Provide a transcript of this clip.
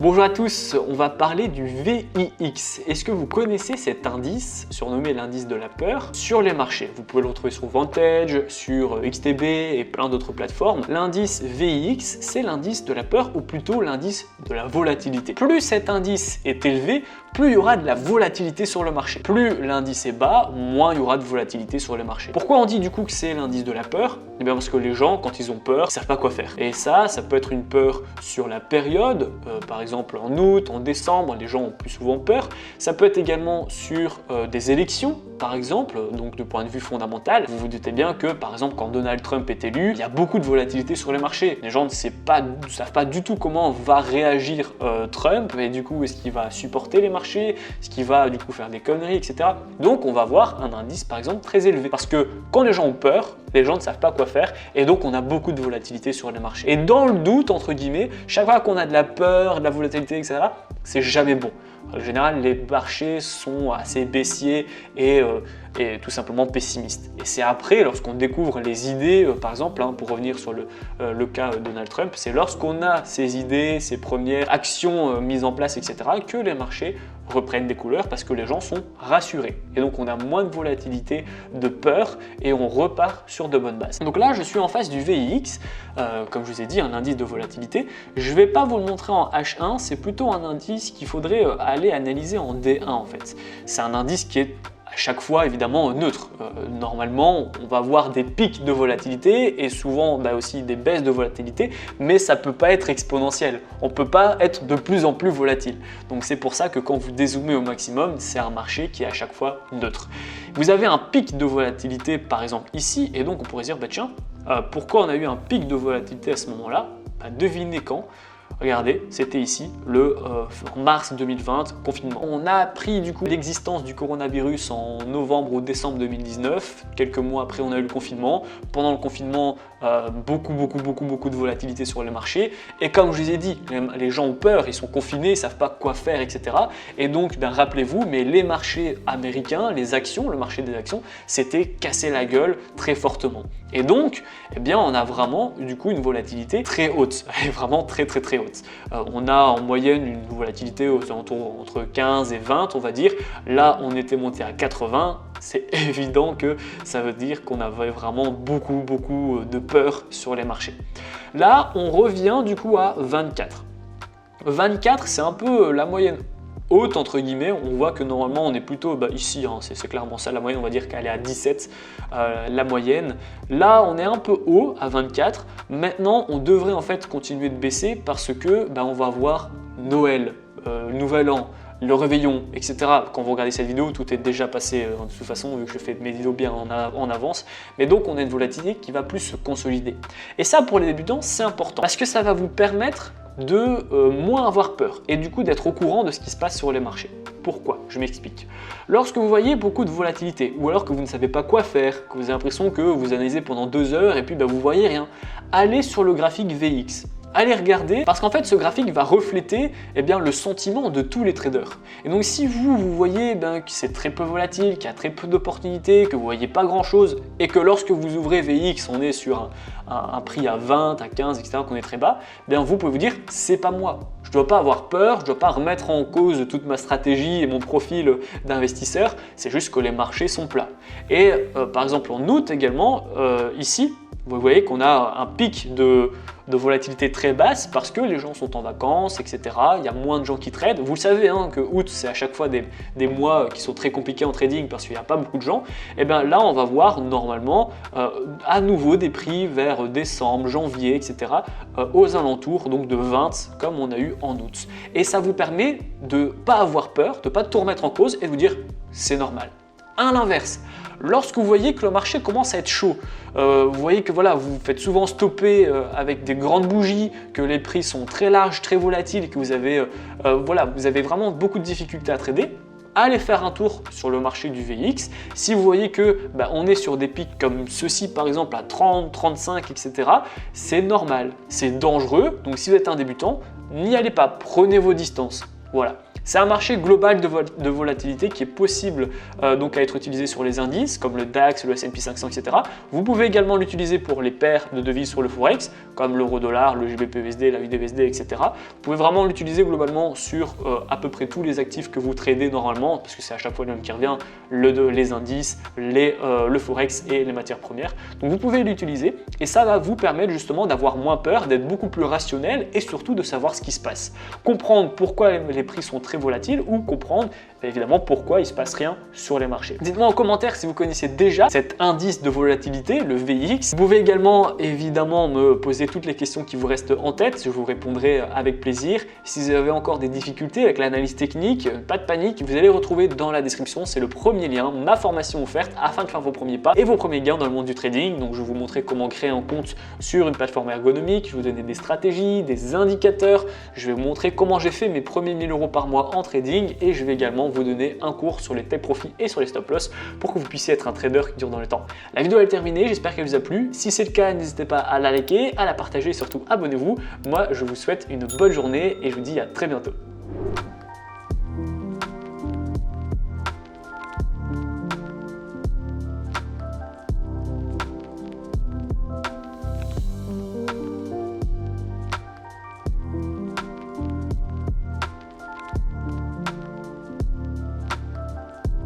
Bonjour à tous, on va parler du VIX. Est-ce que vous connaissez cet indice, surnommé l'indice de la peur, sur les marchés? Vous pouvez le retrouver sur Vantage, sur XTB et plein d'autres plateformes. L'indice VIX, c'est l'indice de la peur ou plutôt l'indice de la volatilité. Plus cet indice est élevé, plus il y aura de la volatilité sur le marché. Plus l'indice est bas, moins il y aura de volatilité sur les marchés. Pourquoi on dit du coup que c'est l'indice de la peur? Eh bien parce que les gens, quand ils ont peur, ils savent pas quoi faire. Et ça peut être une peur sur la période, par exemple en août, en décembre, les gens ont plus souvent peur. Ça peut être également sur des élections, par exemple, donc de point de vue fondamental. Vous vous doutez bien que, par exemple, quand Donald Trump est élu, il y a beaucoup de volatilité sur les marchés. Les gens ne savent pas du tout comment va réagir Trump, et du coup, est-ce qu'il va supporter les marchés, est-ce qu'il va du coup faire des conneries, etc. Donc, on va voir un indice, par exemple, très élevé. Parce que quand les gens ont peur, les gens ne savent pas quoi faire, et donc on a beaucoup de volatilité sur les marchés. Et dans le doute, entre guillemets, chaque fois qu'on a de la peur, de la volatilité, etc., c'est jamais bon. En général, les marchés sont assez baissiers et tout simplement pessimistes. Et c'est après, lorsqu'on découvre les idées, par exemple, pour revenir sur le cas Donald Trump, c'est lorsqu'on a ces idées, ces premières actions mises en place, etc., que les marchés reprennent des couleurs parce que les gens sont rassurés. Et donc on a moins de volatilité, de peur et on repart sur de bonnes bases. Donc là, je suis en face du VIX, comme je vous ai dit, un indice de volatilité. Je ne vais pas vous le montrer en H1, c'est plutôt un indice qu'il faudrait aller analyser en D1 en fait. C'est un indice qui est à chaque fois évidemment neutre. Normalement, on va voir des pics de volatilité et souvent aussi des baisses de volatilité, mais ça ne peut pas être exponentiel. On ne peut pas être de plus en plus volatile. Donc c'est pour ça que quand vous dézoomez au maximum, c'est un marché qui est à chaque fois neutre. Vous avez un pic de volatilité par exemple ici, et donc on pourrait se dire, tiens, pourquoi on a eu un pic de volatilité à ce moment-là? Devinez quand? Regardez, c'était ici, en mars 2020, confinement. On a appris du coup l'existence du coronavirus en novembre ou décembre 2019. Quelques mois après, on a eu le confinement. Pendant le confinement, beaucoup de volatilité sur les marchés. Et comme je vous ai dit, les gens ont peur, ils sont confinés, ils ne savent pas quoi faire, etc. Et donc, rappelez-vous, mais les marchés américains, les actions, le marché des actions, s'était cassé la gueule très fortement. Et donc, on a vraiment du coup une volatilité très haute, vraiment très haute. On a en moyenne une volatilité aux alentours entre 15 et 20, on va dire. Là, on était monté à 80. C'est évident que ça veut dire qu'on avait vraiment beaucoup de peur sur les marchés. Là, on revient du coup à 24. 24, c'est un peu la moyenne haute entre guillemets. On voit que normalement on est plutôt ici, c'est clairement ça la moyenne, on va dire qu'elle est à 17 la moyenne. Là on est un peu haut à 24. Maintenant on devrait en fait continuer de baisser parce que on va avoir Noël, Nouvel An, le réveillon, etc. Quand vous regardez cette vidéo, tout est déjà passé de toute façon, vu que je fais mes vidéos bien en avance. Mais donc, on a une volatilité qui va plus se consolider. Et ça, pour les débutants, c'est important parce que ça va vous permettre de moins avoir peur et du coup d'être au courant de ce qui se passe sur les marchés. Pourquoi? Je m'explique. Lorsque vous voyez beaucoup de volatilité ou alors que vous ne savez pas quoi faire, que vous avez l'impression que vous analysez pendant 2 heures et puis vous voyez rien, allez sur le graphique VX. Allez regarder parce qu'en fait ce graphique va refléter le sentiment de tous les traders. Et donc si vous voyez que c'est très peu volatile, qu'il y a très peu d'opportunités, que vous voyez pas grand chose et que lorsque vous ouvrez VX on est sur un prix à 20, à 15, etc. qu'on est très bas, vous pouvez vous dire c'est pas moi. Je dois pas avoir peur, je dois pas remettre en cause toute ma stratégie et mon profil d'investisseur, c'est juste que les marchés sont plats. Et par exemple en août également, ici, vous voyez qu'on a un pic de volatilité très basse parce que les gens sont en vacances, etc. Il y a moins de gens qui tradent. Vous le savez que août, c'est à chaque fois des mois qui sont très compliqués en trading parce qu'il n'y a pas beaucoup de gens. Et là, on va voir normalement à nouveau des prix vers décembre, janvier, etc. Aux alentours donc de 20 comme on a eu en août. Et ça vous permet de ne pas avoir peur, de ne pas tout remettre en cause et de vous dire c'est normal. À l'inverse, lorsque vous voyez que le marché commence à être chaud, vous voyez que vous faites souvent stopper avec des grandes bougies, que les prix sont très larges, très volatiles, que vous avez vraiment beaucoup de difficultés à trader, allez faire un tour sur le marché du VX. Si vous voyez que on est sur des pics comme ceci par exemple à 30, 35, etc., c'est normal, c'est dangereux. Donc si vous êtes un débutant, n'y allez pas, prenez vos distances. Voilà. C'est un marché global de volatilité qui est possible donc à être utilisé sur les indices comme le DAX, le S&P 500, etc. Vous pouvez également l'utiliser pour les paires de devises sur le Forex comme l'euro-dollar, le GBP-USD, la USD-USD, etc. Vous pouvez vraiment l'utiliser globalement sur à peu près tous les actifs que vous tradez normalement parce que c'est à chaque fois le même qui revient, les indices, le Forex et les matières premières. Donc vous pouvez l'utiliser et ça va vous permettre justement d'avoir moins peur, d'être beaucoup plus rationnel et surtout de savoir ce qui se passe. Comprendre pourquoi les prix sont très volatiles ou comprendre évidemment pourquoi il ne se passe rien sur les marchés. Dites-moi en commentaire si vous connaissez déjà cet indice de volatilité, le VIX. Vous pouvez également évidemment me poser toutes les questions qui vous restent en tête, je vous répondrai avec plaisir. Si vous avez encore des difficultés avec l'analyse technique, pas de panique, vous allez retrouver dans la description, c'est le premier lien, ma formation offerte afin de faire vos premiers pas et vos premiers gains dans le monde du trading. Donc je vais vous montrer comment créer un compte sur une plateforme ergonomique, je vais vous donner des stratégies, des indicateurs, je vais vous montrer comment j'ai fait mes premiers 1000 € par mois en trading et je vais également vous donner un cours sur les take profit et sur les stop loss pour que vous puissiez être un trader qui dure dans le temps. La vidéo est terminée, j'espère qu'elle vous a plu. Si c'est le cas, n'hésitez pas à la liker, à la partager et surtout abonnez-vous. Moi, je vous souhaite une bonne journée et je vous dis à très bientôt.